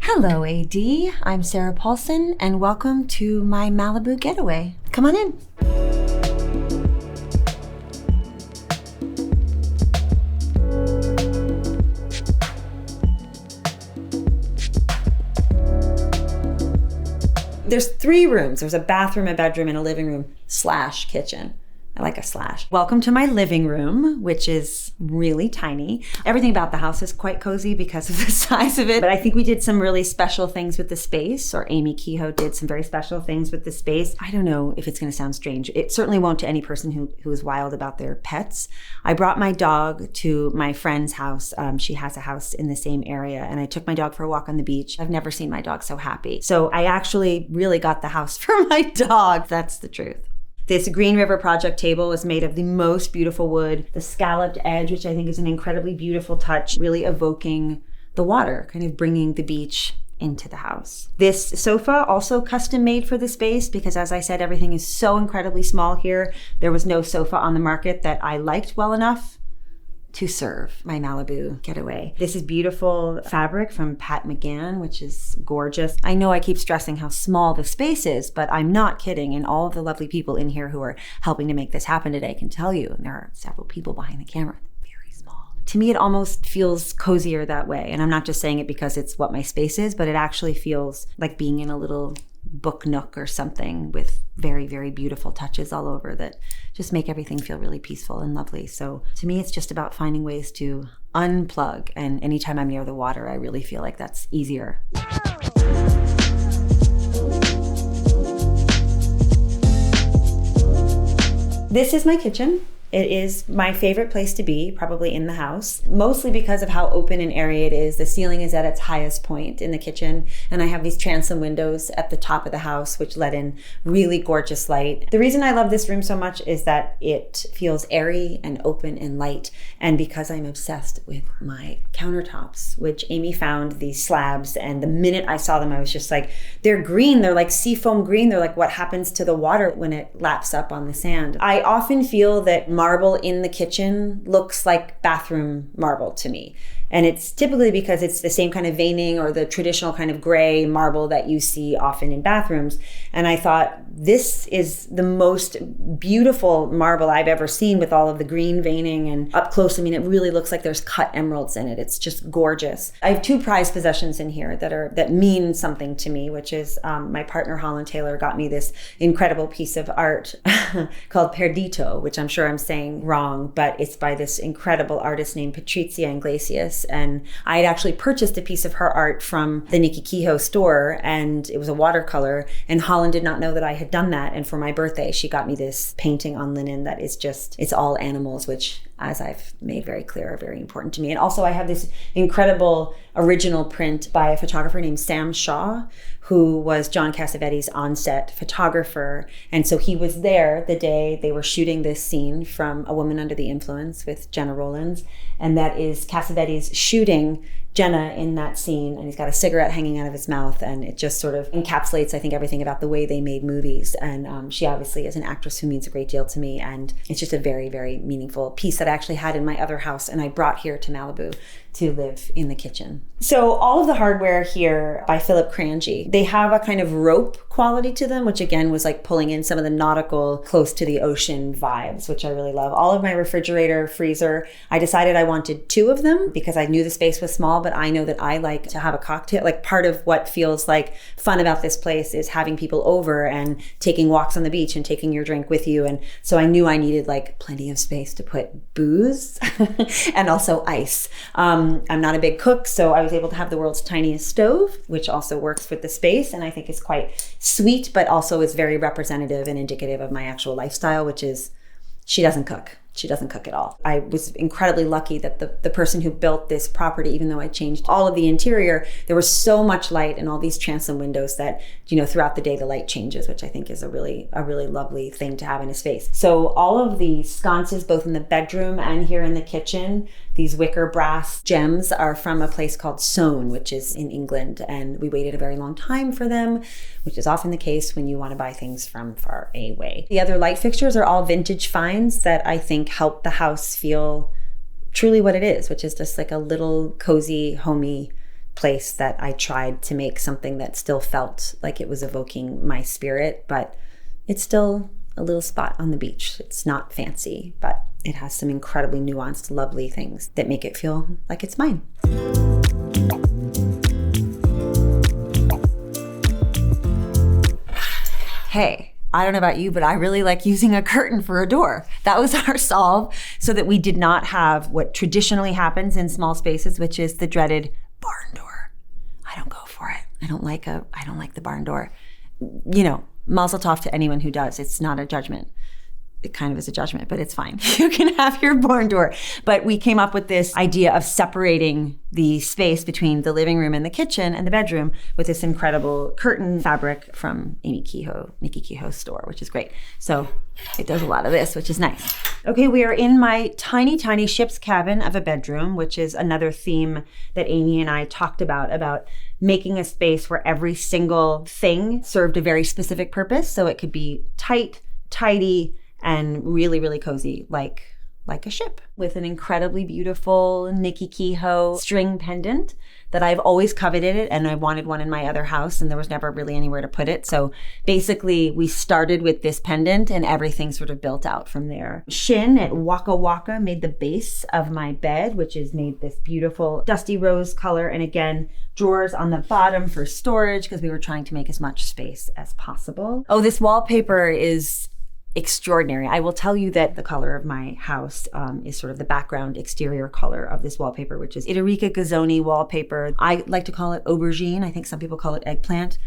Hello, AD. I'm Sarah Paulson, and welcome to my Malibu getaway. Come on in. There's 3 rooms. There's a bathroom, a bedroom, and a living room / kitchen. I like a /. Welcome to my living room, which is really tiny. Everything about the house is quite cozy because of the size of it. But I think we did some really special things with the space, or Amy Kehoe did some very special things with the space. I don't know if it's going to sound strange. It certainly won't to any person who is wild about their pets. I brought my dog to my friend's house. She has a house in the same area, and I took my dog for a walk on the beach. I've never seen my dog so happy. So I actually really got the house for my dog. That's the truth. This Green River Project table was made of the most beautiful wood, the scalloped edge, which I think is an incredibly beautiful touch, really evoking the water, kind of bringing the beach into the house. This sofa, also custom made for the space, because as I said, everything is so incredibly small here. There was no sofa on the market that I liked well enough to serve my Malibu getaway. This is beautiful fabric from Pat McGann, which is gorgeous. I know I keep stressing how small the space is, but I'm not kidding. And all of the lovely people in here who are helping to make this happen today can tell you, and there are several people behind the camera, very small. To me, it almost feels cozier that way. And I'm not just saying it because it's what my space is, but it actually feels like being in a little book nook or something with very, very beautiful touches all over that just make everything feel really peaceful and lovely. So to me, it's just about finding ways to unplug. And anytime I'm near the water, I really feel like that's easier. This is my kitchen. It is my favorite place to be, probably in the house, mostly because of how open and airy it is. The ceiling is at its highest point in the kitchen, and I have these transom windows at the top of the house, which let in really gorgeous light. The reason I love this room so much is that it feels airy and open and light, and because I'm obsessed with my countertops, which Amy found these slabs, and the minute I saw them, I was just like, they're green, they're like seafoam green, they're like what happens to the water when it laps up on the sand. I often feel that marble in the kitchen looks like bathroom marble to me. And it's typically because it's the same kind of veining or the traditional kind of gray marble that you see often in bathrooms. And I thought, this is the most beautiful marble I've ever seen with all of the green veining, and up close, I mean, it really looks like there's cut emeralds in it. It's just gorgeous. I have 2 prized possessions in here that mean something to me, which is my partner Holland Taylor got me this incredible piece of art called Perdito, which I'm sure I'm saying wrong, but it's by this incredible artist named Patrizia Iglesias. And I had actually purchased a piece of her art from the Nikki Kehoe store, and it was a watercolor, and Holland did not know that I had done that. And for my birthday, she got me this painting on linen that is just, it's all animals, which, as I've made very clear, are very important to me. And also I have this incredible original print by a photographer named Sam Shaw, who was John Cassavetes' on-set photographer. And so he was there the day they were shooting this scene from A Woman Under the Influence with Jenna Rollins. And that is Cassavetes shooting Jenna in that scene, and he's got a cigarette hanging out of his mouth, and it just sort of encapsulates, I think, everything about the way they made movies. And she obviously is an actress who means a great deal to me, and it's just a very, very meaningful piece that I actually had in my other house, and I brought here to Malibu to live in the kitchen. So all of the hardware here by Philip Cranji, they have a kind of rope quality to them, which again was like pulling in some of the nautical, close to the ocean vibes, which I really love. All of my refrigerator, freezer, I decided I wanted 2 of them because I knew the space was small, but I know that I like to have a cocktail. Like, part of what feels like fun about this place is having people over and taking walks on the beach and taking your drink with you. And so I knew I needed like plenty of space to put booze and also ice. I'm not a big cook, so I was able to have the world's tiniest stove, which also works with the space, and I think is quite sweet, but also is very representative and indicative of my actual lifestyle, which is she doesn't cook. She doesn't cook at all. I was incredibly lucky that the person who built this property, even though I changed all of the interior, there was so much light and all these transom windows that, you know, throughout the day the light changes, which I think is a really lovely thing to have in a space. So all of the sconces, both in the bedroom and here in the kitchen, these wicker brass gems are from a place called Soane, which is in England, and we waited a very long time for them, which is often the case when you want to buy things from far away. The other light fixtures are all vintage finds that I think help the house feel truly what it is, which is just like a little cozy, homey place that I tried to make something that still felt like it was evoking my spirit, but it's still a little spot on the beach. It's not fancy, but it has some incredibly nuanced, lovely things that make it feel like it's mine. Hey, I don't know about you, but I really like using a curtain for a door. That was our solve so that we did not have what traditionally happens in small spaces, which is the dreaded barn door. I don't go for it. I don't like the barn door. You know, mazel tov to anyone who does. It's not a judgment. It kind of is a judgment, but it's fine. You can have your barn door. But we came up with this idea of separating the space between the living room and the kitchen and the bedroom with this incredible curtain fabric from Nikki Kehoe's store, which is great. So it does a lot of this, which is nice. Okay, we are in my tiny, tiny ship's cabin of a bedroom, which is another theme that Amy and I talked about making a space where every single thing served a very specific purpose. So it could be tight, tidy, and really, really cozy, like a ship, with an incredibly beautiful Nikki Kehoe string pendant that I've always coveted it, and I wanted one in my other house, and there was never really anywhere to put it. So basically, we started with this pendant, and everything sort of built out from there. Shin at Waka Waka made the base of my bed, which is made this beautiful dusty rose color, and again, drawers on the bottom for storage, because we were trying to make as much space as possible. Oh, this wallpaper is extraordinary. I will tell you that the color of my house is sort of the background exterior color of this wallpaper, which is Itarica Gazzoni wallpaper. I like to call it aubergine. I think some people call it eggplant.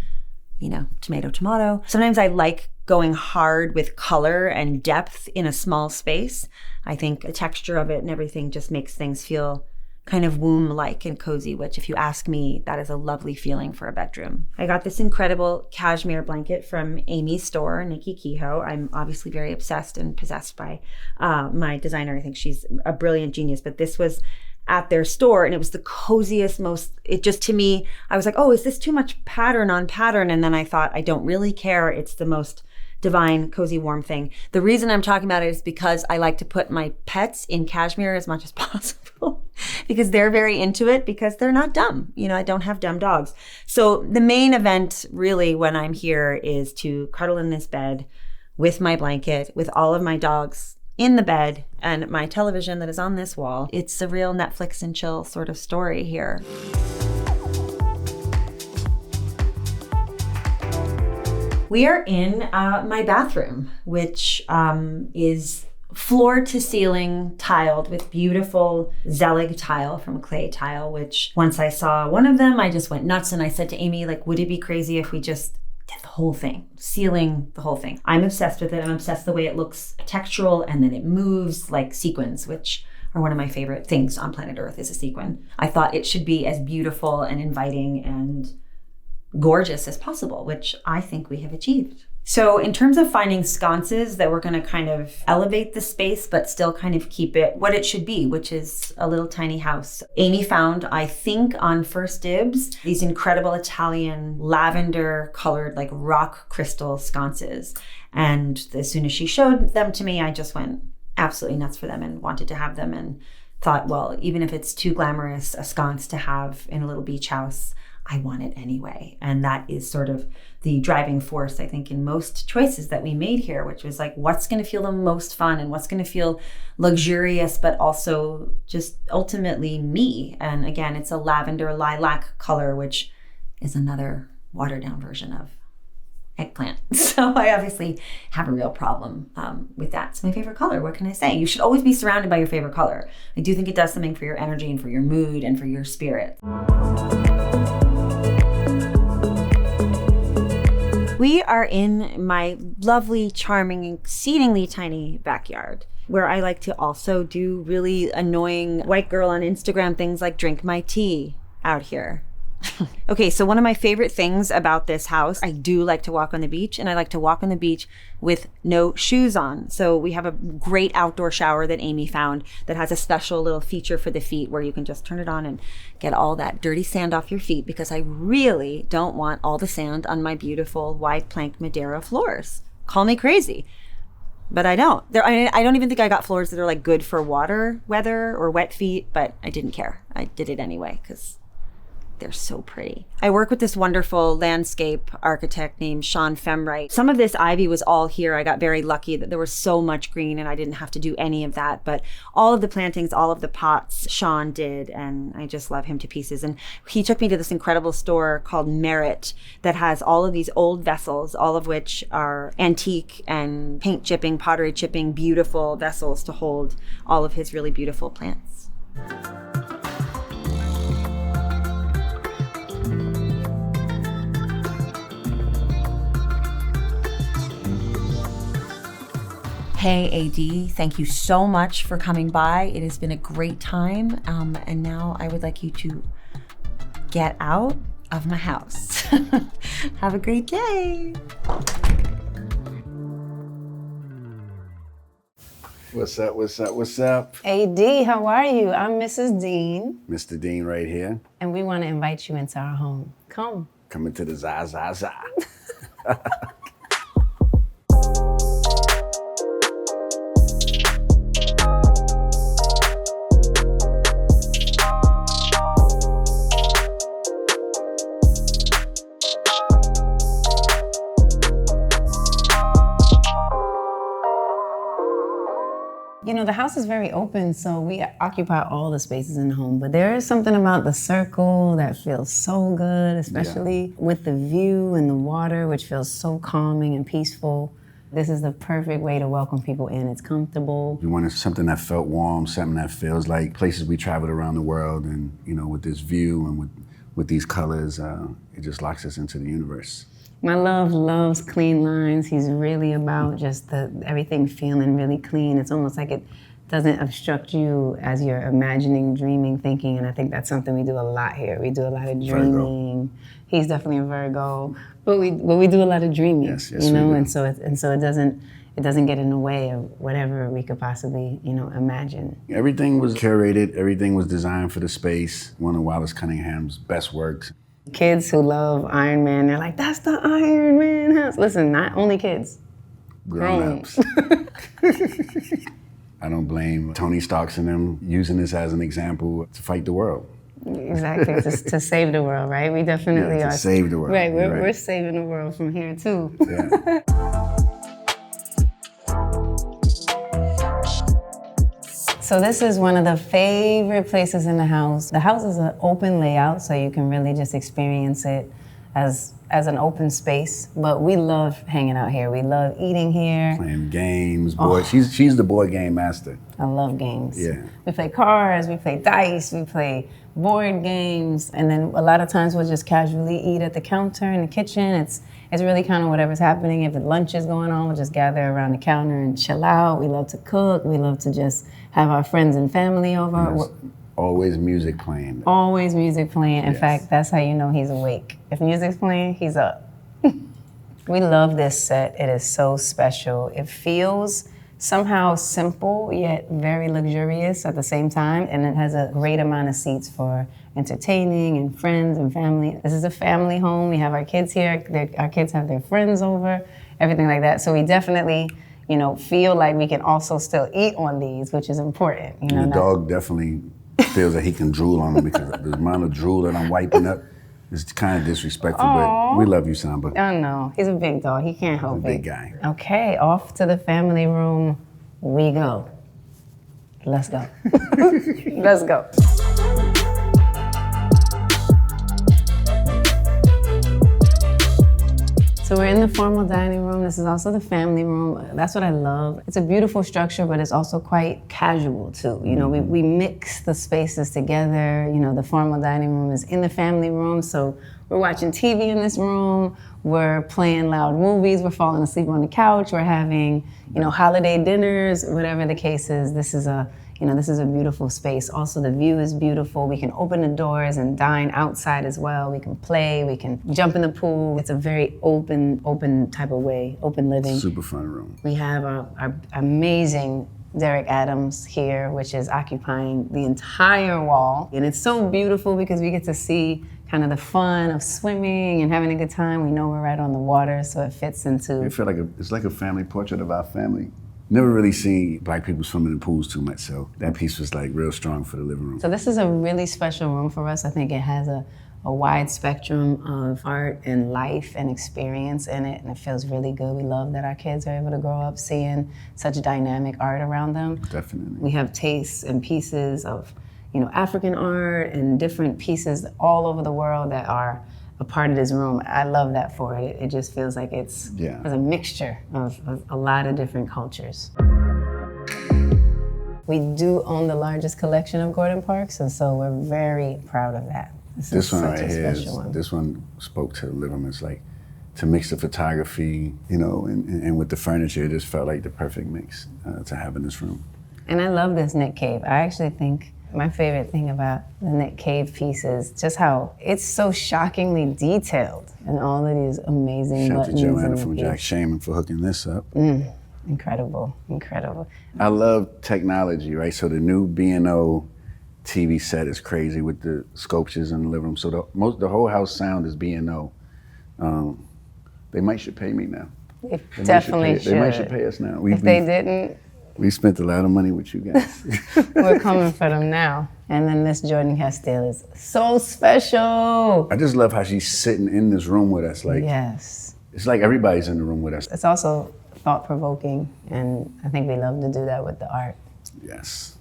You know, tomato, tomato. Sometimes I like going hard with color and depth in a small space. I think the texture of it and everything just makes things feel kind of womb-like and cozy, which if you ask me, that is a lovely feeling for a bedroom. I got this incredible cashmere blanket from Amy's store, Nikki Kehoe. I'm obviously very obsessed and possessed by my designer. I think she's a brilliant genius, but this was at their store and it was the coziest, it just, to me, I was like, oh, is this too much pattern on pattern? And then I thought, I don't really care. It's the most divine, cozy, warm thing. The reason I'm talking about it is because I like to put my pets in cashmere as much as possible because they're very into it because they're not dumb. You know, I don't have dumb dogs. So the main event really when I'm here is to cuddle in this bed with my blanket, with all of my dogs in the bed and my television that is on this wall. It's a real Netflix and chill sort of story here. We are in my bathroom, which is floor to ceiling tiled with beautiful Zelig tile from Clay Tile, which once I saw one of them, I just went nuts. And I said to Amy, like, would it be crazy if we just did the whole thing, ceiling the whole thing? I'm obsessed with it. I'm obsessed the way it looks textural and then it moves like sequins, which are one of my favorite things on planet Earth is a sequin. I thought it should be as beautiful and inviting and gorgeous as possible, which I think we have achieved. So in terms of finding sconces that we're going to kind of elevate the space, but still kind of keep it what it should be, which is a little tiny house. Amy found, I think on first dibs, these incredible Italian lavender colored like rock crystal sconces. And as soon as she showed them to me, I just went absolutely nuts for them and wanted to have them and thought, well, even if it's too glamorous a sconce to have in a little beach house, I want it anyway. And that is sort of the driving force, I think, in most choices that we made here, which was like, what's going to feel the most fun and what's going to feel luxurious, but also just ultimately me. And again, it's a lavender lilac color, which is another watered down version of eggplant. So I obviously have a real problem with that. It's my favorite color. What can I say? You should always be surrounded by your favorite color. I do think it does something for your energy and for your mood and for your spirit. We are in my lovely, charming, exceedingly tiny backyard where I like to also do really annoying white girl on Instagram things like drink my tea out here. Okay, so one of my favorite things about this house, I do like to walk on the beach, and I like to walk on the beach with no shoes on. So we have a great outdoor shower that Amy found that has a special little feature for the feet where you can just turn it on and get all that dirty sand off your feet, because I really don't want all the sand on my beautiful wide plank Madeira floors. Call me crazy, but I don't. I don't even think I got floors that are like good for water weather or wet feet, but I didn't care. I did it anyway because They're so pretty. I work with this wonderful landscape architect named Sean Femright. Some of this ivy was all here. I got very lucky that there was so much green and I didn't have to do any of that. But all of the plantings, all of the pots, Sean did, and I just love him to pieces. And he took me to this incredible store called Merit that has all of these old vessels, all of which are antique and paint chipping, pottery chipping, beautiful vessels to hold all of his really beautiful plants. Hey AD, thank you so much for coming by. It has been a great time. And now I would like you to get out of my house. Have a great day. What's up, what's up, what's up? AD, how are you? I'm Mrs. Dean. Mr. Dean right here. And we want to invite you into our home. Come. Coming to the za. You know, the house is very open, so we occupy all the spaces in the home, but there is something about the circle that feels so good, especially with the view and the water, which feels so calming and peaceful. This is the perfect way to welcome people in. It's comfortable. We wanted something that felt warm, something that feels like places we traveled around the world, and you know, with this view and with these colors, it just locks us into the universe. My love loves clean lines. He's really about just everything feeling really clean. It's almost like it doesn't obstruct you as you're imagining, dreaming, thinking, and I think that's something we do a lot here. We do a lot of dreaming. Virgo. He's definitely a Virgo, but we do a lot of dreaming. Yes, you know, and so it doesn't get in the way of whatever we could possibly, you know, imagine. Everything was curated. Everything was designed for the space. One of Wallace Cunningham's best works. Kids who love Iron Man, they're like, that's the Iron Man house. Listen, not only kids. Grown-ups. I don't blame Tony Starks and them using this as an example to fight the world. Exactly, to save the world, right? We definitely are. To save the world. Right, we're saving the world from here too. Yeah. So this is one of the favorite places in the house. The house is an open layout, so you can really just experience it as an open space. But we love hanging out here. We love eating here. Playing games, boy. She's the board game master. I love games. Yeah. We play cards, we play dice, we play board games, and then a lot of times we'll just casually eat at the counter in the kitchen. It's really kind of whatever's happening. If lunch is going on, we'll just gather around the counter and chill out. We love to cook. We love to just have our friends and family over. Yes. Always music playing. Always music playing. In Yes. fact, that's how you know he's awake. If music's playing, he's up. We love this set. It is so special. It feels somehow simple, yet very luxurious at the same time. And it has a great amount of seats for entertaining and friends and family. This is a family home. We have our kids here. Our kids have their friends over, everything like that. So we definitely, you know, feel like we can also still eat on these, which is important. You know, the dog definitely feels that he can drool on them because the amount of drool that I'm wiping up is kind of disrespectful, but we love you, Samba. Oh no, he's a big dog. He can't help it. Big guy. Okay, off to the family room we go. Let's go. Let's go. So we're in the formal dining room. This is also the family room. That's what I love. It's a beautiful structure, but it's also quite casual too. You know, we mix the spaces together. You know, the formal dining room is in the family room, so we're watching TV in this room. We're playing loud movies. We're falling asleep on the couch. We're having, you know, holiday dinners, whatever the case is. This is a beautiful space. Also, the view is beautiful. We can open the doors and dine outside as well. We can play, we can jump in the pool. It's a very open type of way, open living. Super fun room. We have our amazing Derek Adams here, which is occupying the entire wall. And it's so beautiful because we get to see kind of the fun of swimming and having a good time. We know we're right on the water, so it fits into... I feel like it's like a family portrait of our family. Never really seen Black people swimming in pools too much, so that piece was like real strong for the living room. So this is a really special room for us. I think it has a a wide spectrum of art and life and experience in it, and it feels really good. We love that our kids are able to grow up seeing such dynamic art around them. Definitely. We have tastes and pieces of, African art and different pieces all over the world that are a part of this room. I love that for it. It just feels like it's a mixture of a lot of different cultures. We do own the largest collection of Gordon Parks, and so we're very proud of that. This one right here, this one spoke to the living room. It's like, to mix the photography, and with the furniture, it just felt like the perfect mix to have in this room. And I love this Knit Cave. I actually think my favorite thing about the Knit Cave piece is just how it's so shockingly detailed and all of these amazing buttons. Shout out to Joanna from Jack Shaman for hooking this up. Incredible, incredible. I love technology, right? So the new B&O TV set is crazy with the sculptures in the living room. So the whole house sound is B&O. They might should pay me now. They definitely should. They might should pay us now. If they didn't, we spent a lot of money with you guys. We're coming for them now. And then Miss Jordan Castile is so special. I just love how she's sitting in this room with us. Like, yes. It's like everybody's in the room with us. It's also thought-provoking, and I think we love to do that with the art. Yes.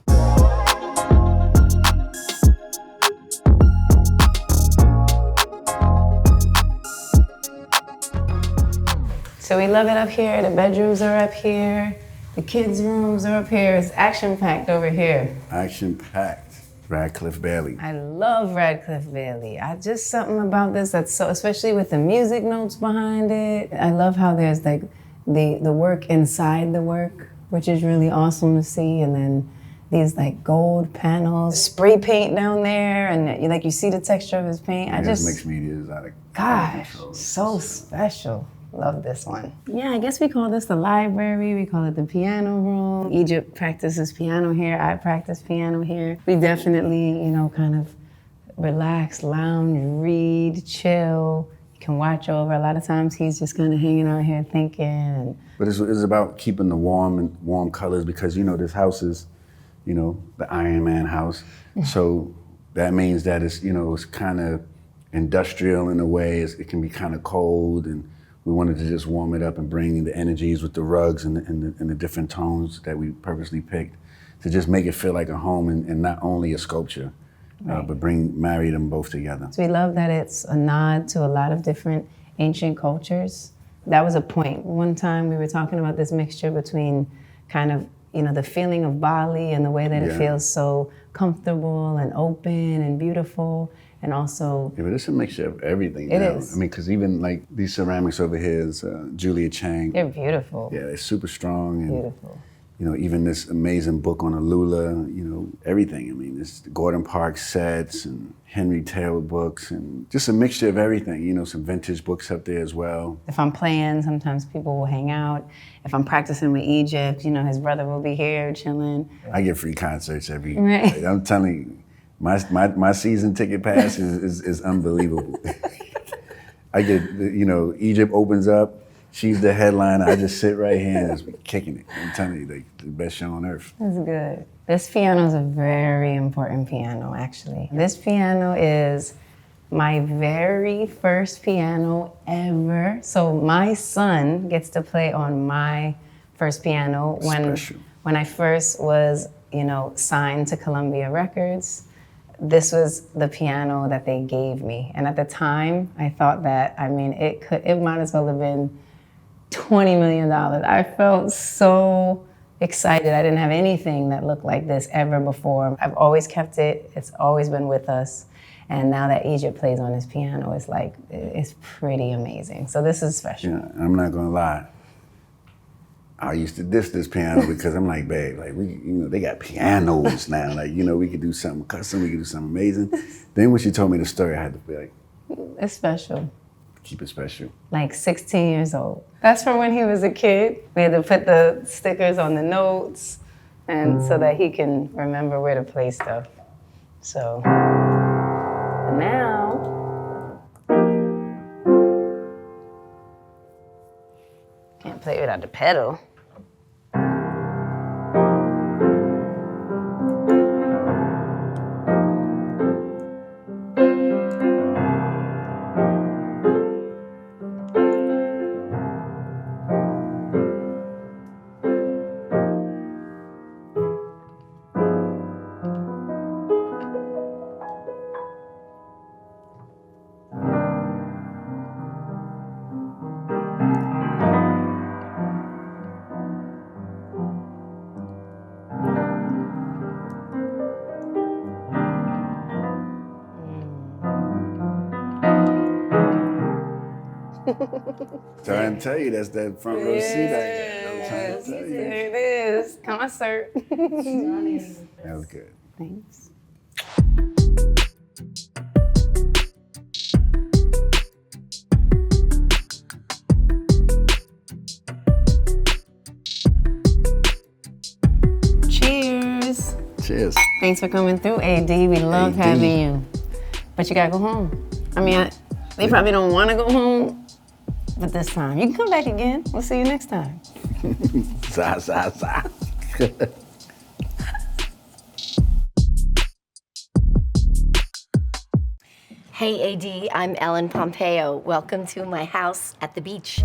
So we love it up here. The bedrooms are up here. The kids' rooms are up here. It's action-packed over here. Action-packed. Radcliffe Bailey. I love Radcliffe Bailey. Just something about this that's so, especially with the music notes behind it. I love how there's like the work inside the work, which is really awesome to see. And then these like gold panels, spray paint down there, and you see the texture of his paint. Mixed media is out of control. So special. Love this one. Yeah, I guess we call this the library. We call it the piano room. Egypt practices piano here. I practice piano here. We definitely, kind of relax, lounge, read, chill. You can watch over. A lot of times he's just kind of hanging out here thinking. But it's about keeping the warm colors because, this house is, the Iron Man house. So that means that it's, it's kind of industrial in a way. It can be kind of cold, and we wanted to just warm it up and bring the energies with the rugs and the different tones that we purposely picked to just make it feel like a home and not only a sculpture, but marry them both together. So we love that it's a nod to a lot of different ancient cultures. That was a point. One time we were talking about this mixture between kind of, the feeling of Bali and the way that it feels so comfortable and open and beautiful. And also... Yeah, but it's a mixture of everything It now. is. I mean, because even like these ceramics over here is Julia Chang. They're beautiful. Yeah, they're super strong. And, beautiful. Even this amazing book on Alula, everything. I mean, it's the Gordon Parks sets and Henry Taylor books and just a mixture of everything. Some vintage books up there as well. If I'm playing, sometimes people will hang out. If I'm practicing with Egypt, his brother will be here chilling. I get free concerts every... Right. I'm telling you. My season ticket pass is unbelievable. I get, Egypt opens up, she's the headliner, I just sit right here and just be kicking it. I'm telling you, the best show on earth. That's good. This piano is a very important piano, actually. This piano is my very first piano ever. So my son gets to play on my first piano when I first was, signed to Columbia Records. This was the piano that they gave me. And at the time, I thought that, it might as well have been $20 million. I felt so excited. I didn't have anything that looked like this ever before. I've always kept it. It's always been with us. And now that Egypt plays on his piano, it's pretty amazing. So this is special. Yeah, I'm not gonna lie. I used to diss this piano because I'm like, babe, they got pianos now. We could do something custom, we could do something amazing. Then when she told me the story, I had to be like, it's special. Keep it special. 16 years old. That's from when he was a kid. We had to put the stickers on the notes and so that he can remember where to play stuff. So now, can't play without the pedal. Trying to tell you, that's that front row seat. I'm trying to tell you. There it is. Concert. That was good. Thanks. Cheers. Cheers. Thanks for coming through, AD. We love having you. But you gotta go home. I mean, they probably don't want to go home, but this time. You can come back again. We'll see you next time. Za, za, za. Hey AD, I'm Ellen Pompeo. Welcome to my house at the beach.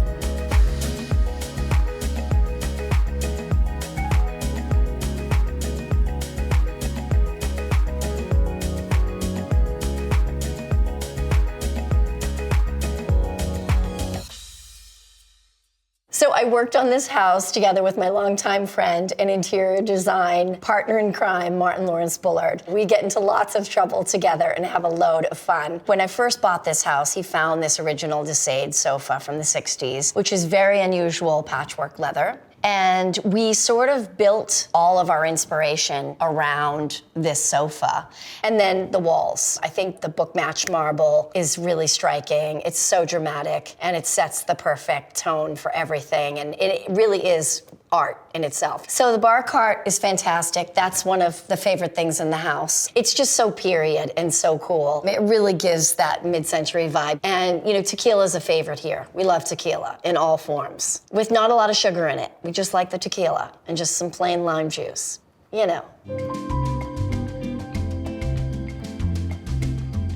So I worked on this house together with my longtime friend and interior design partner in crime, Martin Lawrence Bullard. We get into lots of trouble together and have a load of fun. When I first bought this house, he found this original Desade sofa from the 60s, which is very unusual patchwork leather. And we sort of built all of our inspiration around this sofa. And then the walls. I think the book match marble is really striking. It's so dramatic, and it sets the perfect tone for everything. And it really is art in itself. So the bar cart is fantastic. That's one of the favorite things in the house. It's just so period and so cool. It really gives that mid-century vibe. And you know, tequila is a favorite here. We love tequila in all forms, with not a lot of sugar in it. We just like the tequila and just some plain lime juice, you know.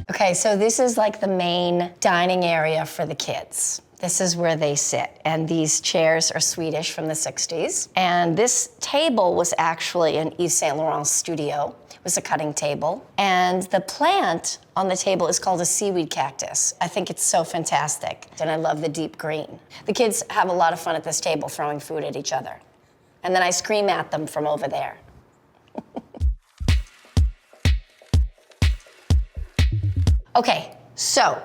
Okay, so this is like the main dining area for the kids. This is where they sit, and these chairs are Swedish from the 60s. And this table was actually an Yves Saint Laurent studio. It was a cutting table. And the plant on the table is called a seaweed cactus. I think it's so fantastic, and I love the deep green. The kids have a lot of fun at this table throwing food at each other. And then I scream at them from over there. Okay, so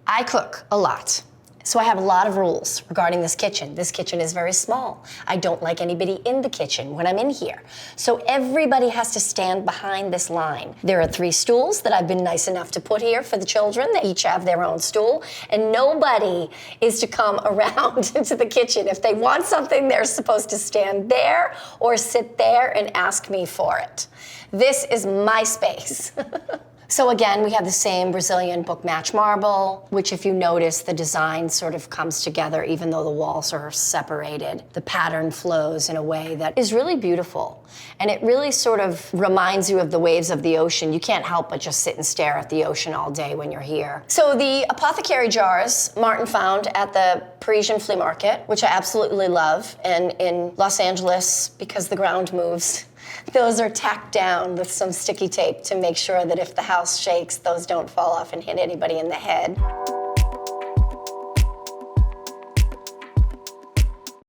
I cook a lot. So I have a lot of rules regarding this kitchen. This kitchen is very small. I don't like anybody in the kitchen when I'm in here. So everybody has to stand behind this line. There are 3 stools that I've been nice enough to put here for the children. They each have their own stool. And nobody is to come around into the kitchen. If they want something, they're supposed to stand there or sit there and ask me for it. This is my space. So again, we have the same Brazilian book match marble, which if you notice, the design sort of comes together even though the walls are separated. The pattern flows in a way that is really beautiful. And it really sort of reminds you of the waves of the ocean. You can't help but just sit and stare at the ocean all day when you're here. So the apothecary jars Martin found at the Parisian flea market, which I absolutely love, and in Los Angeles, because the ground moves, those are tacked down with some sticky tape to make sure that if the house shakes, those don't fall off and hit anybody in the head.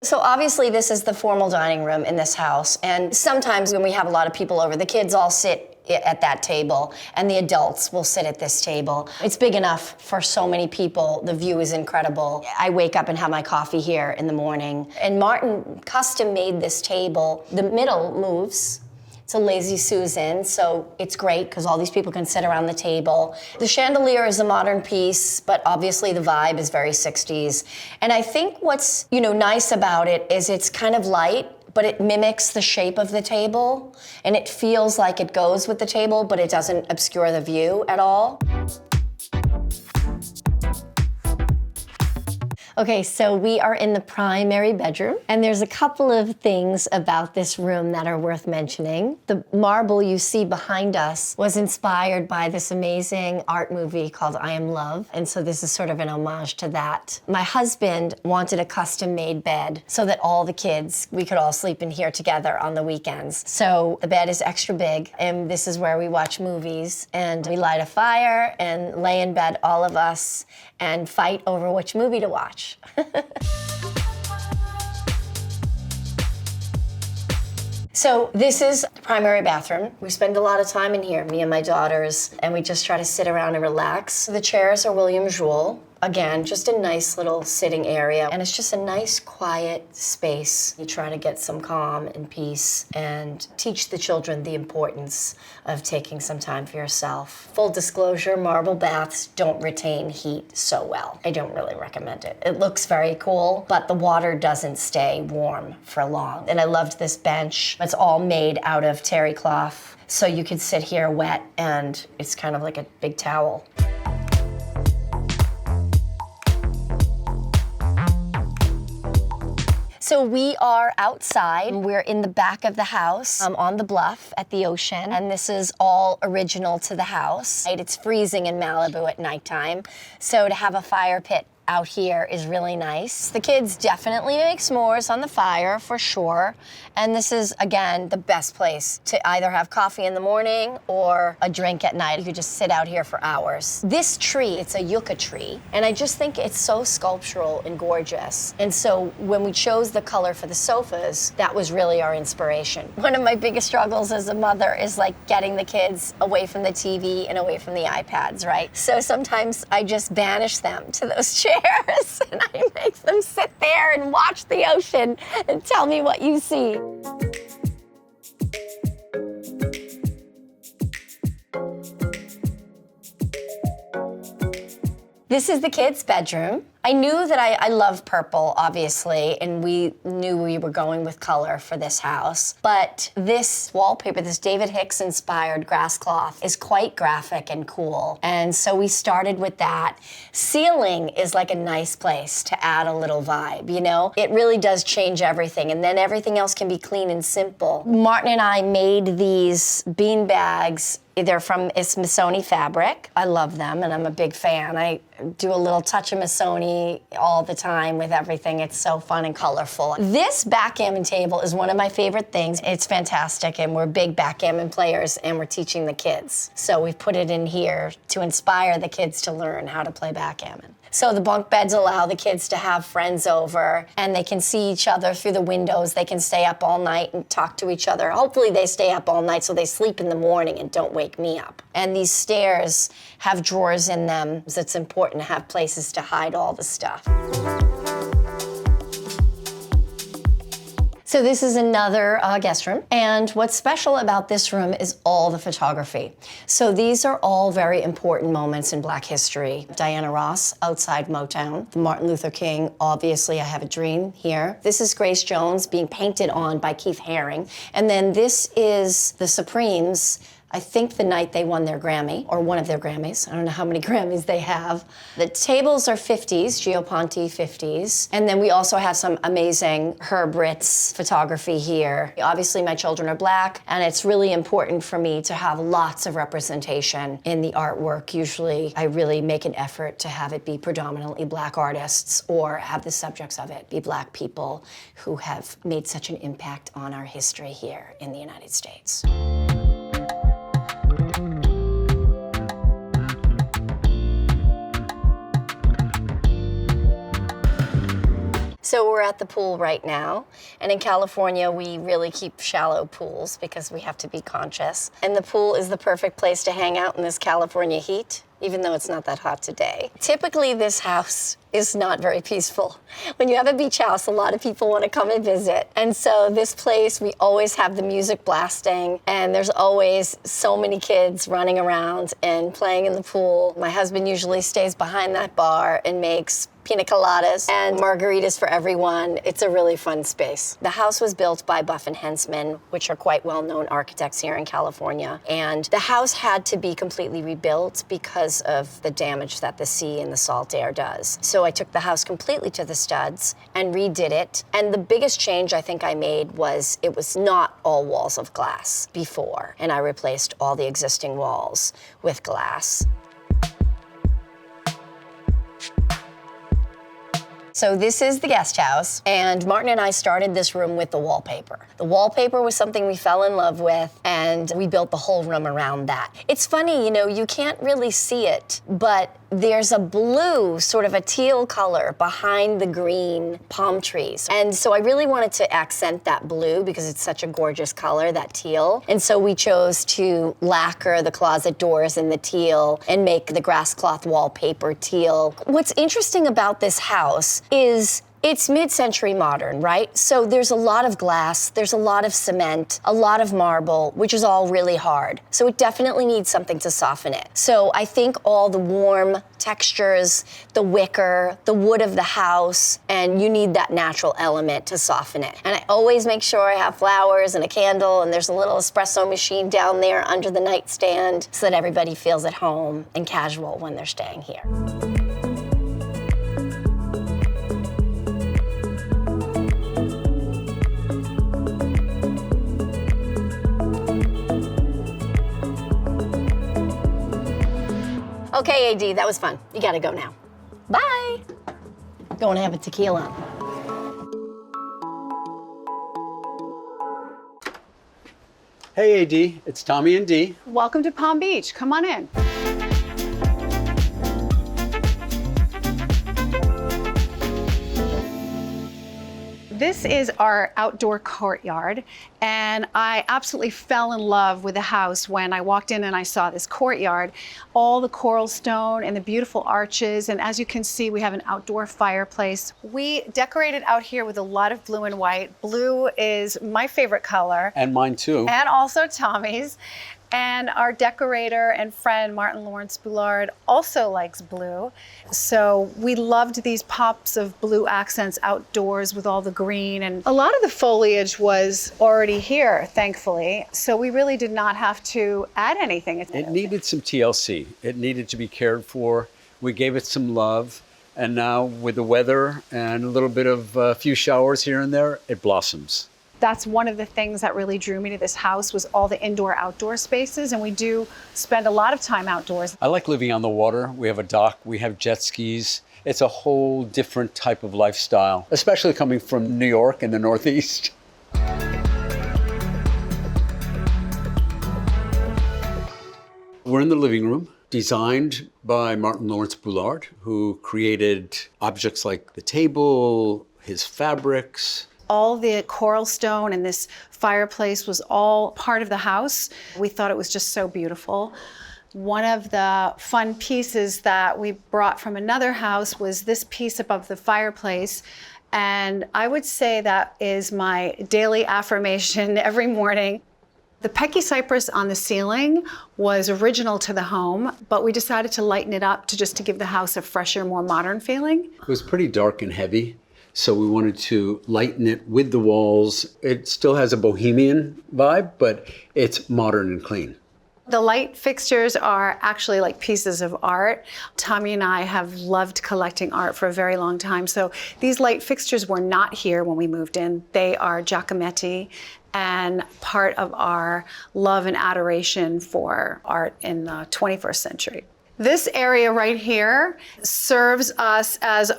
So obviously this is the formal dining room in this house, and sometimes when we have a lot of people over, the kids all sit at that table, and the adults will sit at this table. It's big enough for so many people. The view is incredible. I wake up and have my coffee here in the morning. And Martin custom made this table. The middle moves. It's a lazy Susan, so it's great because all these people can sit around the table. The chandelier is a modern piece, but obviously the vibe is very 60s. And I think what's, nice about it is it's kind of light, but it mimics the shape of the table, and it feels like it goes with the table, but it doesn't obscure the view at all. Okay, so we are in the primary bedroom, and there's a couple of things about this room that are worth mentioning. The marble you see behind us was inspired by this amazing art movie called I Am Love, and so this is sort of an homage to that. My husband wanted a custom-made bed so that all the kids, we could all sleep in here together on the weekends. So the bed is extra big, and this is where we watch movies, and we light a fire and lay in bed, all of us, and fight over which movie to watch. So this is the primary bathroom. We spend a lot of time in here, me and my daughters, and we just try to sit around and relax. The chairs are William Jouel. again, just a nice little sitting area. And it's just a nice, quiet space. You try to get some calm and peace and teach the children the importance of taking some time for yourself. Full disclosure, marble baths don't retain heat so well. I don't really recommend it. It looks very cool, but the water doesn't stay warm for long. And I loved this bench. It's all made out of terry cloth, so you could sit here wet, and it's kind of like a big towel. So we are outside. We're in the back of the house on the bluff at the ocean, and this is all original to the house. It's freezing in Malibu at nighttime, so to have a fire pit out here is really nice. The kids definitely make s'mores on the fire for sure. And this is, again, the best place to either have coffee in the morning or a drink at night. You could just sit out here for hours. This tree, it's a yucca tree, and I just think it's so sculptural and gorgeous. And so when we chose the color for the sofas, that was really our inspiration. One of my biggest struggles as a mother is like getting the kids away from the TV and away from the iPads, right? So sometimes I just banish them to those chairs and I make them sit there and watch the ocean and tell me what you see. This is the kids' bedroom. I knew that I love purple, obviously, and we knew we were going with color for this house. But this wallpaper, this David Hicks-inspired grass cloth, is quite graphic and cool. And so we started with that. Ceiling is like a nice place to add a little vibe, you know? It really does change everything, and then everything else can be clean and simple. Martin and I made these bean bags. They're from Missoni fabric. I love them, and I'm a big fan. I do a little touch of Missoni all the time with everything. It's so fun and colorful. This backgammon table is one of my favorite things. It's fantastic, and we're big backgammon players, and we're teaching the kids. So we've put it in here to inspire the kids to learn how to play backgammon. So the bunk beds allow the kids to have friends over, and they can see each other through the windows. They can stay up all night and talk to each other. Hopefully they stay up all night so they sleep in the morning and don't wake me up. And these stairs have drawers in them, so it's important to have places to hide all the stuff. So this is another guest room, and what's special about this room is all the photography. So these are all very important moments in Black history. Diana Ross, outside Motown. Martin Luther King, obviously I Have a Dream here. This is Grace Jones being painted on by Keith Haring. And then this is the Supremes, I think the night they won their Grammy, or one of their Grammys. I don't know how many Grammys they have. The tables are 50s, Gio Ponte 50s. And then we also have some amazing Herb Ritz photography here. Obviously my children are Black, and it's really important for me to have lots of representation in the artwork. Usually I really make an effort to have it be predominantly Black artists, or have the subjects of it be Black people who have made such an impact on our history here in the United States. So we're at the pool right now, and in California we really keep shallow pools because we have to be conscious. And the pool is the perfect place to hang out in this California heat, even though it's not that hot today. Typically this house is not very peaceful. When you have a beach house, a lot of people want to come and visit. And so this place, we always have the music blasting, and there's always so many kids running around and playing in the pool. My husband usually stays behind that bar and makes pina coladas and margaritas for everyone. It's a really fun space. The house was built by Buff and Hensman, which are quite well-known architects here in California. And the house had to be completely rebuilt because of the damage that the sea and the salt air does. So I took the house completely to the studs and redid it. And the biggest change I think I made was it was not all walls of glass before. And I replaced all the existing walls with glass. So this is the guest house, and Martin and I started this room with the wallpaper. The wallpaper was something we fell in love with, and we built the whole room around that. It's funny, you know, you can't really see it, but there's a blue, sort of a teal color behind the green palm trees. And so I really wanted to accent that blue because it's such a gorgeous color, that teal. And so we chose to lacquer the closet doors in the teal and make the grass cloth wallpaper teal. What's interesting about this house is it's mid-century modern, right? So there's a lot of glass, there's a lot of cement, a lot of marble, which is all really hard. So it definitely needs something to soften it. So I think all the warm textures, the wicker, the wood of the house, and you need that natural element to soften it. And I always make sure I have flowers and a candle, and there's a little espresso machine down there under the nightstand so that everybody feels at home and casual when they're staying here. Okay, AD, that was fun. You gotta go now. Bye. Going to have a tequila. Hey, AD, it's Tommy and Dee. Welcome to Palm Beach. Come on in. This is our outdoor courtyard, and I absolutely fell in love with the house when I walked in and I saw this courtyard, all the coral stone and the beautiful arches, and as you can see, we have an outdoor fireplace. We decorated out here with a lot of blue and white. Blue is my favorite color. And mine too. And also Tommy's. And our decorator and friend, Martin Lawrence Boulard, also likes blue. So we loved these pops of blue accents outdoors with all the green. And a lot of the foliage was already here, thankfully. So we really did not have to add anything. It needed some TLC. It needed to be cared for. We gave it some love. And now with the weather and a little bit of a few showers here and there, it blossoms. That's one of the things that really drew me to this house was all the indoor-outdoor spaces, and we do spend a lot of time outdoors. I like living on the water. We have a dock, we have jet skis. It's a whole different type of lifestyle, especially coming from New York in the Northeast. We're in the living room, designed by Martin Lawrence Boulard, who created objects like the table, his fabrics. All the coral stone and this fireplace was all part of the house. We thought it was just so beautiful. One of the fun pieces that we brought from another house was this piece above the fireplace. And I would say that is my daily affirmation every morning. The Pecky cypress on the ceiling was original to the home, but we decided to lighten it up to give the house a fresher, more modern feeling. It was pretty dark and heavy. So we wanted to lighten it with the walls. It still has a bohemian vibe, but it's modern and clean. The light fixtures are actually like pieces of art. Tommy and I have loved collecting art for a very long time. So these light fixtures were not here when we moved in. They are Giacometti and part of our love and adoration for art in the 21st century. This area right here serves us as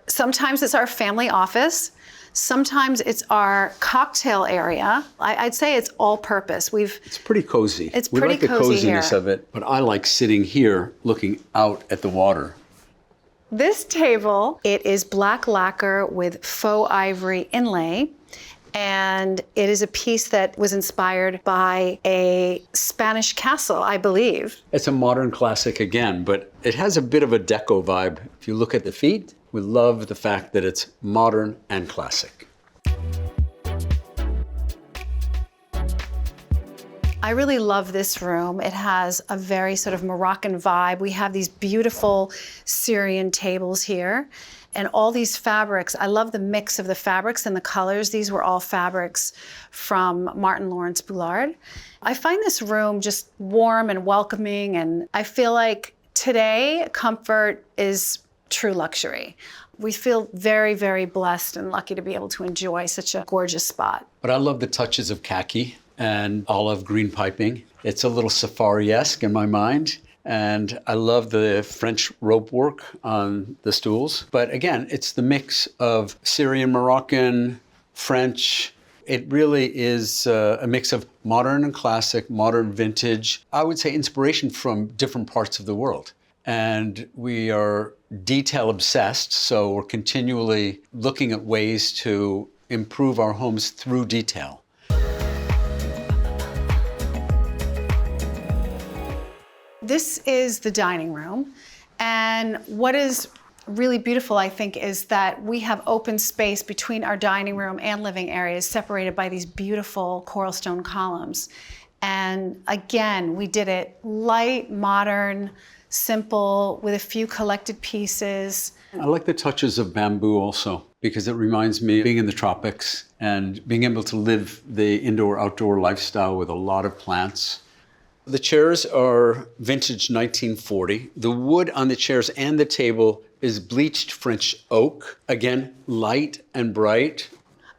sometimes it's our family office, sometimes it's our cocktail area. I'd say it's all purpose. It's pretty cozy. It's we pretty like the cozy coziness here. of it, but I like sitting here looking out at the water. This table, it is black lacquer with faux ivory inlay. And it is a piece that was inspired by a Spanish castle, I believe. It's a modern classic again, but it has a bit of a deco vibe. If you look at the feet, we love the fact that it's modern and classic. I really love this room. It has a very sort of Moroccan vibe. We have these beautiful Syrian tables here. And all these fabrics, I love the mix of the fabrics and the colors. These were all fabrics from Martin Lawrence Boulard. I find this room just warm and welcoming, and I feel like today comfort is true luxury. We feel very, very blessed and lucky to be able to enjoy such a gorgeous spot. But I love the touches of khaki and olive green piping. It's a little safari-esque in my mind. And I love the French rope work on the stools. But again, it's the mix of Syrian, Moroccan, French. It really is a mix of modern and classic, modern vintage. I would say inspiration from different parts of the world. and we are detail obsessed, so we're continually looking at ways to improve our homes through detail. This is the dining room, and what is really beautiful, I think, is that we have open space between our dining room and living areas separated by these beautiful coral stone columns. And again, we did it light, modern, simple, with a few collected pieces. I like the touches of bamboo also, because it reminds me of being in the tropics and being able to live the indoor-outdoor lifestyle with a lot of plants. The chairs are vintage 1940. The wood on the chairs and the table is bleached French oak. Again, light and bright.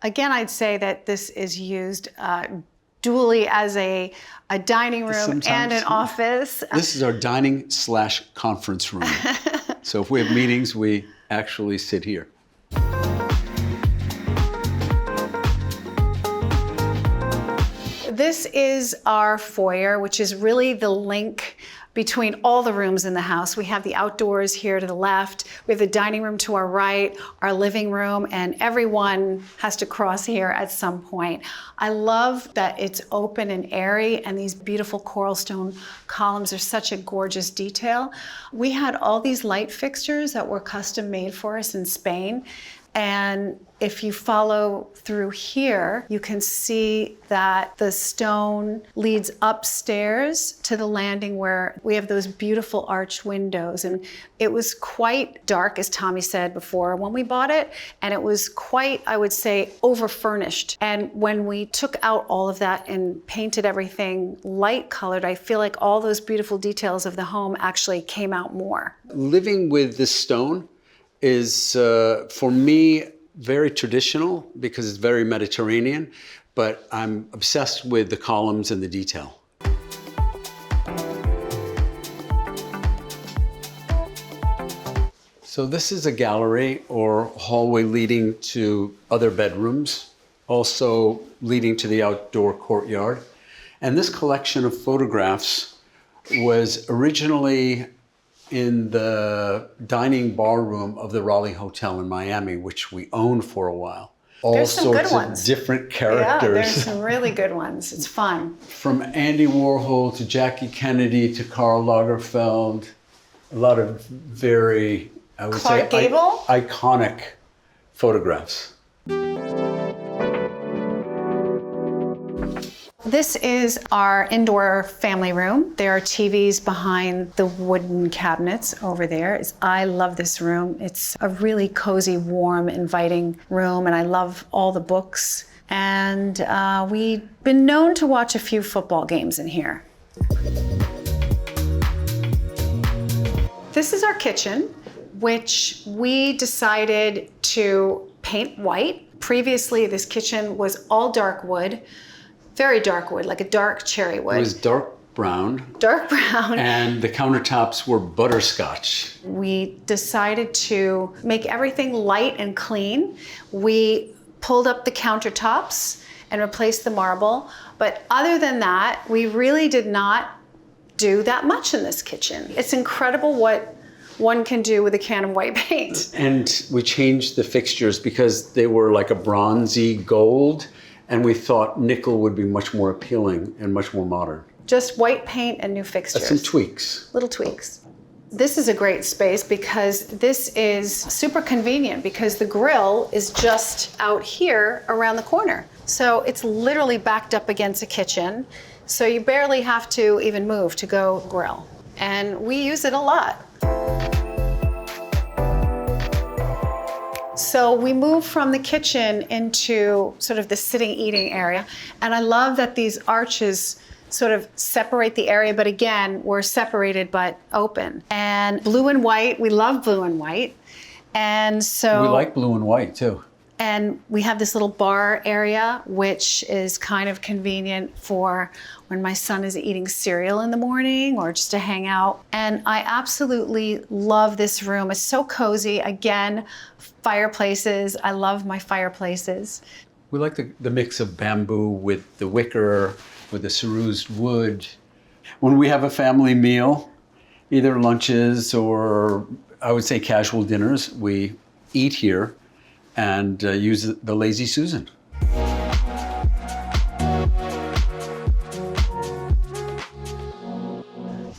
Again, I'd say that this is used dually as a dining room and an office. This is our dining/conference room. So if we have meetings, we actually sit here. This is our foyer, which is really the link between all the rooms in the house. We have the outdoors here to the left, we have the dining room to our right, our living room, and everyone has to cross here at some point. I love that it's open and airy, and these beautiful coral stone columns are such a gorgeous detail. We had all these light fixtures that were custom made for us in Spain. And if you follow through here, you can see that the stone leads upstairs to the landing where we have those beautiful arched windows. And it was quite dark, as Tommy said before, when we bought it. And it was quite, I would say, over-furnished. And when we took out all of that and painted everything light colored, I feel like all those beautiful details of the home actually came out more. Living with this stone is, for me, very traditional because it's very Mediterranean, but I'm obsessed with the columns and the detail. So this is a gallery or hallway leading to other bedrooms, also leading to the outdoor courtyard. And this collection of photographs was originally in the dining bar room of the Raleigh Hotel in Miami, which we owned for a while. There's some good sorts ones. Of different characters. Yeah, there's some really good ones. It's fun. From Andy Warhol to Jackie Kennedy to Karl Lagerfeld. A lot of very, I would Clark say, Gable? iconic photographs. This is our indoor family room. There are TVs behind the wooden cabinets over there. I love this room. It's a really cozy, warm, inviting room, and I love all the books. And we've been known to watch a few football games in here. This is our kitchen, which we decided to paint white. Previously, this kitchen was all dark wood. Very dark wood, like a dark cherry wood. It was dark brown. Dark brown. And the countertops were butterscotch. We decided to make everything light and clean. We pulled up the countertops and replaced the marble. But other than that, we really did not do that much in this kitchen. It's incredible what one can do with a can of white paint. And we changed the fixtures because they were like a bronzy gold. And we thought nickel would be much more appealing and much more modern. Just white paint and new fixtures. Some tweaks. Little tweaks. This is a great space because this is super convenient because the grill is just out here around the corner. So it's literally backed up against a kitchen. So you barely have to even move to go grill. And we use it a lot. So we moved from the kitchen into sort of the sitting eating area. And I love that these arches sort of separate the area, but again, we're separated but open. And blue and white, we love blue and white. And so we like blue and white too. And we have this little bar area, which is kind of convenient for when my son is eating cereal in the morning or just to hang out. And I absolutely love this room. It's so cozy. Again, fireplaces. I love my fireplaces. We like the mix of bamboo with the wicker, with the cerused wood. When we have a family meal, either lunches or I would say casual dinners. We eat here and use the Lazy Susan.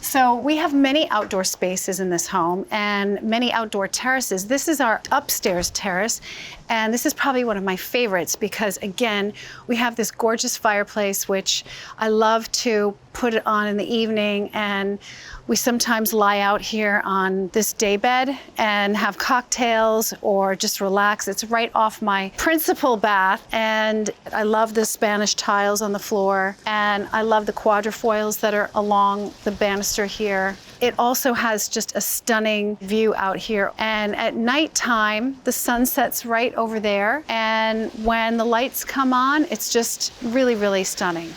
So we have many outdoor spaces in this home and many outdoor terraces. This is our upstairs terrace, and this is probably one of my favorites because, again, we have this gorgeous fireplace, which I love to put it on in the evening, and we sometimes lie out here on this day bed and have cocktails or just relax. It's right off my principal bath, and I love the Spanish tiles on the floor, and I love the quadrifoils that are along the banister here. It also has just a stunning view out here, and at nighttime, the sun sets right over there, and when the lights come on, it's just really, really stunning.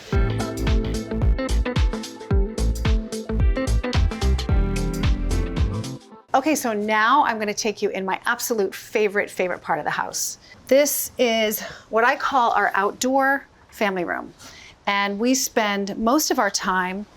Okay, so now I'm gonna take you in my absolute favorite part of the house. This is what I call our outdoor family room. And we spend most of our time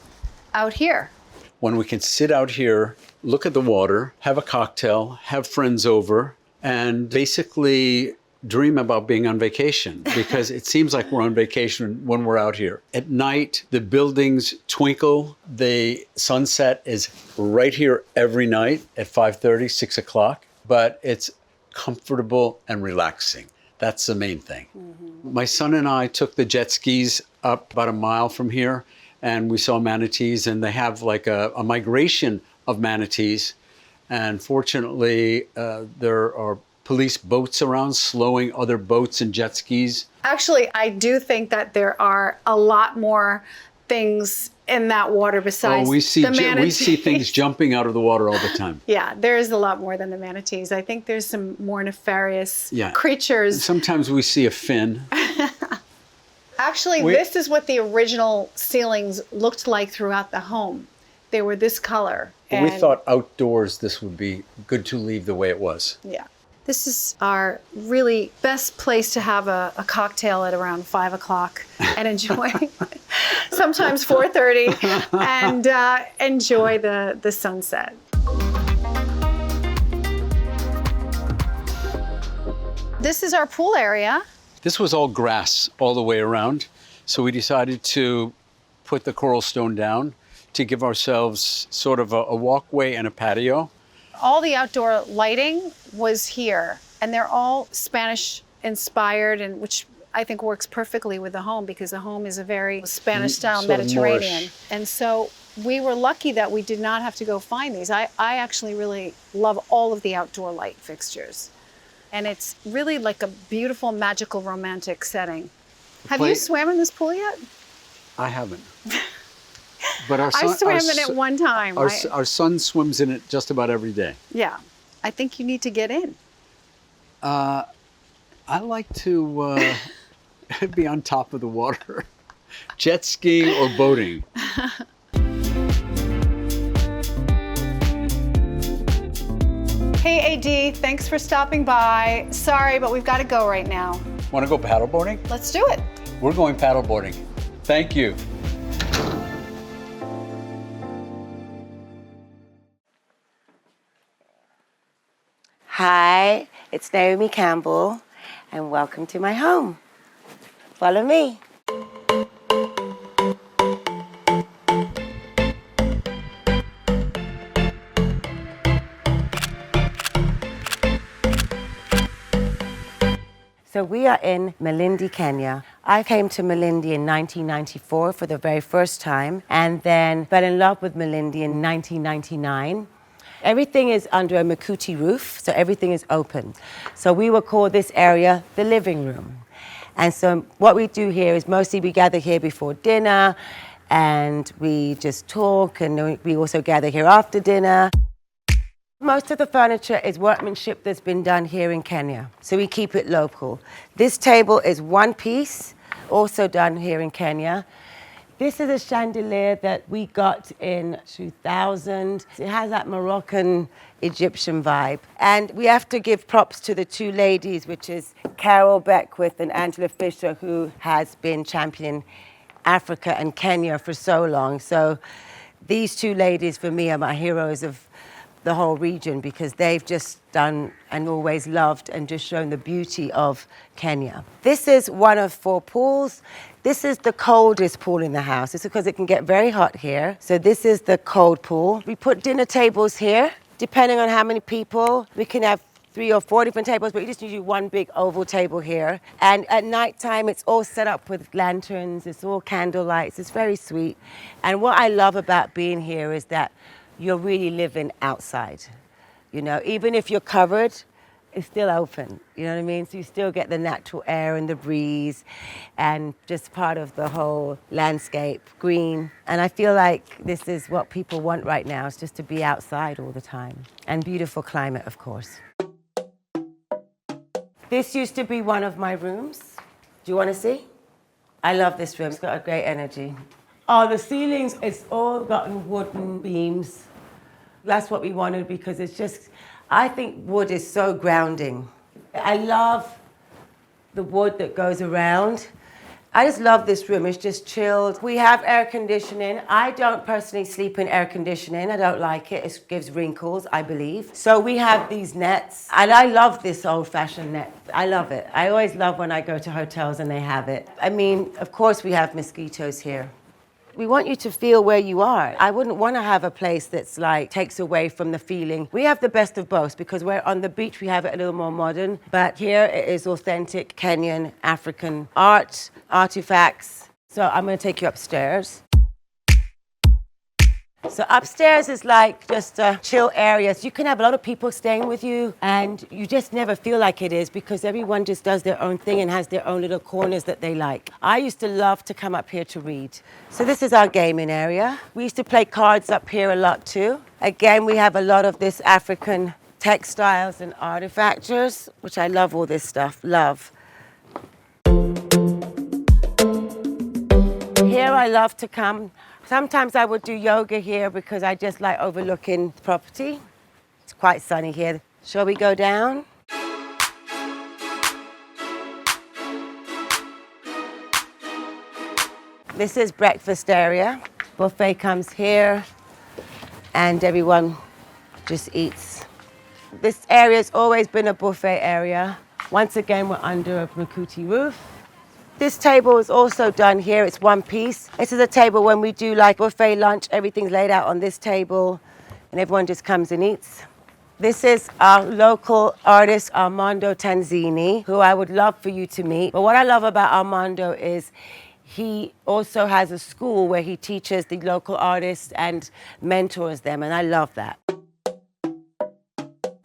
out here. When we can sit out here, look at the water, have a cocktail, have friends over, and basically dream about being on vacation because it seems like we're on vacation when we're out here. At night, the buildings twinkle. The sunset is right here every night at 5:30, 6 o'clock, but it's comfortable and relaxing. That's the main thing. Mm-hmm. My son and I took the jet skis up about a mile from here, and we saw manatees, and they have like a migration of manatees. And fortunately, there are police boats around slowing other boats and jet skis. Actually, I do think that there are a lot more things in that water besides the manatees. We see things jumping out of the water all the time. Yeah, there is a lot more than the manatees. I think there's some more nefarious creatures. Sometimes we see a fin. Actually, this is what the original ceilings looked like throughout the home. They were this color. And we thought outdoors this would be good to leave the way it was. Yeah. This is our really best place to have a cocktail at around 5 o'clock and enjoy, sometimes 4:30, and enjoy the sunset. This is our pool area. This was all grass all the way around, so we decided to put the coral stone down to give ourselves sort of a walkway and a patio. All the outdoor lighting was here, and they're all Spanish inspired, and which I think works perfectly with the home because the home is a very Spanish style Mediterranean. And so we were lucky that we did not have to go find these. I actually really love all of the outdoor light fixtures. And it's really like a beautiful, magical, romantic setting. Have you swam in this pool yet? I haven't. But our son, I swam in it one time. Our son swims in it just about every day. Yeah, I think you need to get in. I like to be on top of the water, jet skiing or boating. Hey, AD, thanks for stopping by. Sorry, but we've got to go right now. Want to go paddleboarding? Let's do it. We're going paddleboarding. Thank you. Hi, it's Naomi Campbell, and welcome to my home. Follow me. So we are in Malindi, Kenya. I came to Malindi in 1994 for the very first time, and then fell in love with Malindi in 1999. Everything is under a makuti roof, so everything is open. So we will call this area the living room. And so what we do here is mostly we gather here before dinner, and we just talk, and we also gather here after dinner. Most of the furniture is workmanship that's been done here in Kenya, so we keep it local. This table is one piece, also done here in Kenya. This is a chandelier that we got in 2000. It has that Moroccan Egyptian vibe. And we have to give props to the two ladies, which is Carol Beckwith and Angela Fisher, who has been championing Africa and Kenya for so long. So these two ladies for me are my heroes of the whole region because they've just done and always loved and just shown the beauty of Kenya. This is one of 4 pools. This is the coldest pool in the house. It's because it can get very hot here. So this is the cold pool. We put dinner tables here. Depending on how many people, we can have 3 or 4 different tables, but you just need one big oval table here. And at nighttime, it's all set up with lanterns. It's all candle lights. It's very sweet. And what I love about being here is that you're really living outside. You know, even if you're covered, it's still open. You know what I mean? So you still get the natural air and the breeze and just part of the whole landscape, green. And I feel like this is what people want right now, is just to be outside all the time. And beautiful climate, of course. This used to be one of my rooms. Do you want to see? I love this room. It's got a great energy. Oh, the ceilings, it's all gotten wooden beams. That's what we wanted because it's just, I think wood is so grounding. I love the wood that goes around. I just love this room. It's just chilled. We have air conditioning. I don't personally sleep in air conditioning. I don't like it. It gives wrinkles, I believe. So we have these nets. And I love this old-fashioned net. I love it. I always love when I go to hotels and they have it. I mean, of course we have mosquitoes here. We want you to feel where you are. I wouldn't want to have a place that's like takes away from the feeling. We have the best of both because we're on the beach, we have it a little more modern. But here it is authentic Kenyan, African art, artifacts. So I'm going to take you upstairs. So upstairs is like just a chill area. So you can have a lot of people staying with you and you just never feel like it is because everyone just does their own thing and has their own little corners that they like. I used to love to come up here to read. So this is our gaming area. We used to play cards up here a lot too. Again, we have a lot of this African textiles and artifactures, which I love all this stuff, love. Here I love to come. Sometimes I would do yoga here because I just like overlooking the property. It's quite sunny here. Shall we go down? This is breakfast area. Buffet comes here and everyone just eats. This area has always been a buffet area. Once again, we're under a Makuti roof. This table is also done here. It's one piece. This is a table when we do like buffet lunch. Everything's laid out on this table and everyone just comes and eats. This is our local artist, Armando Tanzini, who I would love for you to meet. But what I love about Armando is he also has a school where he teaches the local artists and mentors them, and I love that.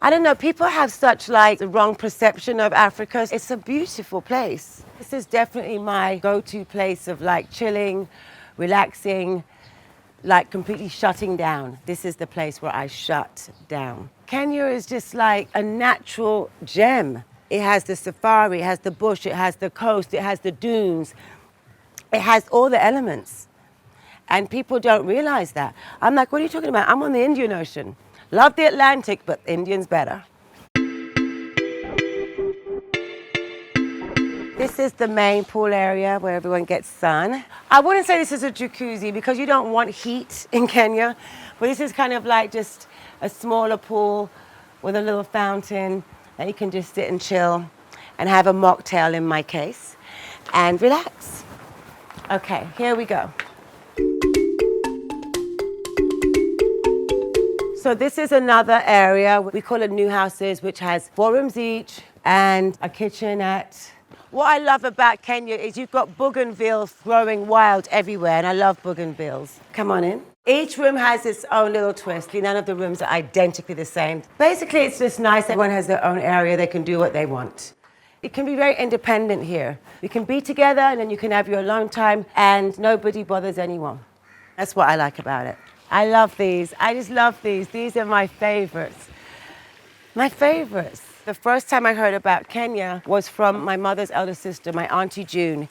I don't know, people have such like the wrong perception of Africa. It's a beautiful place. This is definitely my go-to place of like chilling, relaxing, like completely shutting down. This is the place where I shut down. Kenya is just like a natural gem. It has the safari, it has the bush, it has the coast, it has the dunes. It has all the elements. And people don't realize that. I'm like, what are you talking about? I'm on the Indian Ocean. Love the Atlantic, but Indian's better. This is the main pool area where everyone gets sun. I wouldn't say this is a jacuzzi because you don't want heat in Kenya, but this is kind of like just a smaller pool with a little fountain that you can just sit and chill and have a mocktail in my case and relax. Okay, here we go. So this is another area, we call it new houses, which has 4 rooms each and a kitchenette. What I love about Kenya is you've got bougainville growing wild everywhere, and I love bougainvilles. Come on in. Each room has its own little twist. None of the rooms are identically the same. Basically, it's just nice. Everyone has their own area. They can do what they want. It can be very independent here. You can be together, and then you can have your alone time, and nobody bothers anyone. That's what I like about it. I love these. I just love these. These are my favorites. My favorites. The first time I heard about Kenya was from my mother's elder sister, my Auntie June.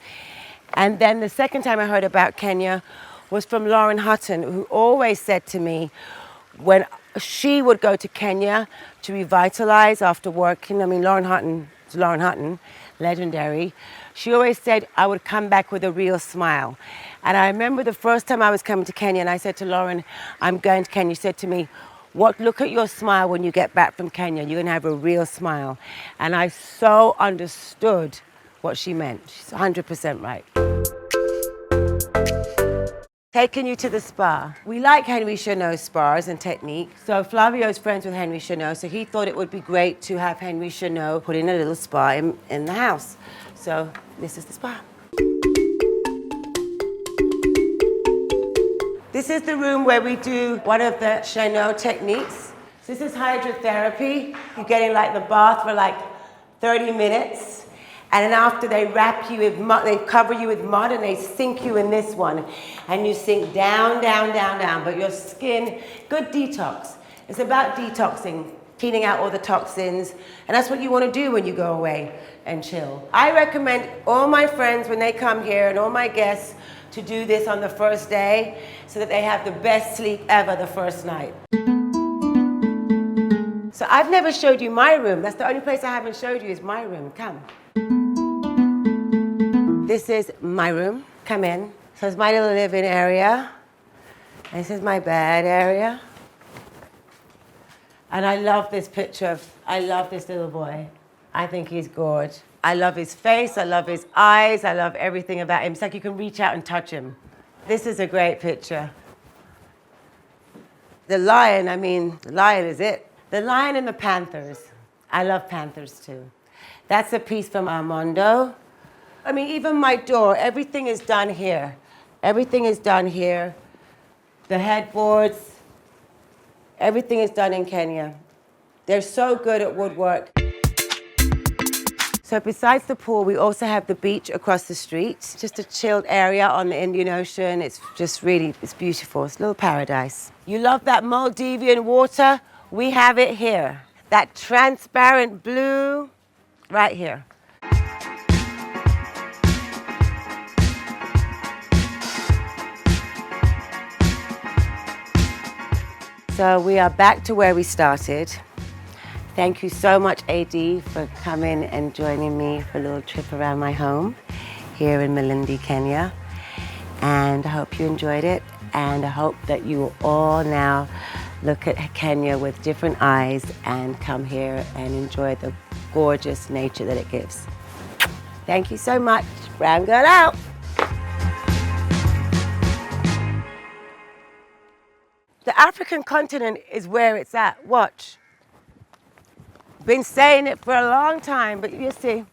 And then the second time I heard about Kenya was from Lauren Hutton, who always said to me when she would go to Kenya to revitalize after working. I mean, Lauren Hutton is Lauren Hutton, legendary, she always said I would come back with a real smile. And I remember the first time I was coming to Kenya and I said to Lauren, I'm going to Kenya. She said to me, look at your smile when you get back from Kenya. You're going to have a real smile. And I so understood what she meant. She's 100% right. Taking you to the spa. We like Henry Chanot's spas and technique. So Flavio's friends with Henry Chanot, so he thought it would be great to have Henry Chanot put in a little spa in the house. So this is the spa. This is the room where we do one of the Chanot techniques. This is hydrotherapy. You're getting like the bath for like 30 minutes. And then after they wrap you with mud, they cover you with mud and they sink you in this one. And you sink down, down, down, down. But your skin, good detox. It's about detoxing, cleaning out all the toxins. And that's what you want to do when you go away and chill. I recommend all my friends when they come here and all my guests to do this on the first day so that they have the best sleep ever the first night. So I've never showed you my room. That's the only place I haven't showed you is my room. Come. This is my room. Come in. So it's my little living area. And this is my bed area. And I love this picture I love this little boy. I think he's gorgeous. I love his face, I love his eyes, I love everything about him. It's like you can reach out and touch him. This is a great picture. The lion, the lion is it. The lion and the panthers. I love panthers too. That's a piece from Armando. Even my door, everything is done here. Everything is done here. The headboards, everything is done in Kenya. They're so good at woodwork. So besides the pool, we also have the beach across the street. It's just a chilled area on the Indian Ocean. It's just really, it's beautiful. It's a little paradise. You love that Maldivian water? We have it here. That transparent blue, right here. So we are back to where we started. Thank you so much, AD, for coming and joining me for a little trip around my home here in Malindi, Kenya. And I hope you enjoyed it. And I hope that you will all now look at Kenya with different eyes and come here and enjoy the gorgeous nature that it gives. Thank you so much. Brown girl out. The African continent is where it's at. Watch. Been saying it for a long time, but you see.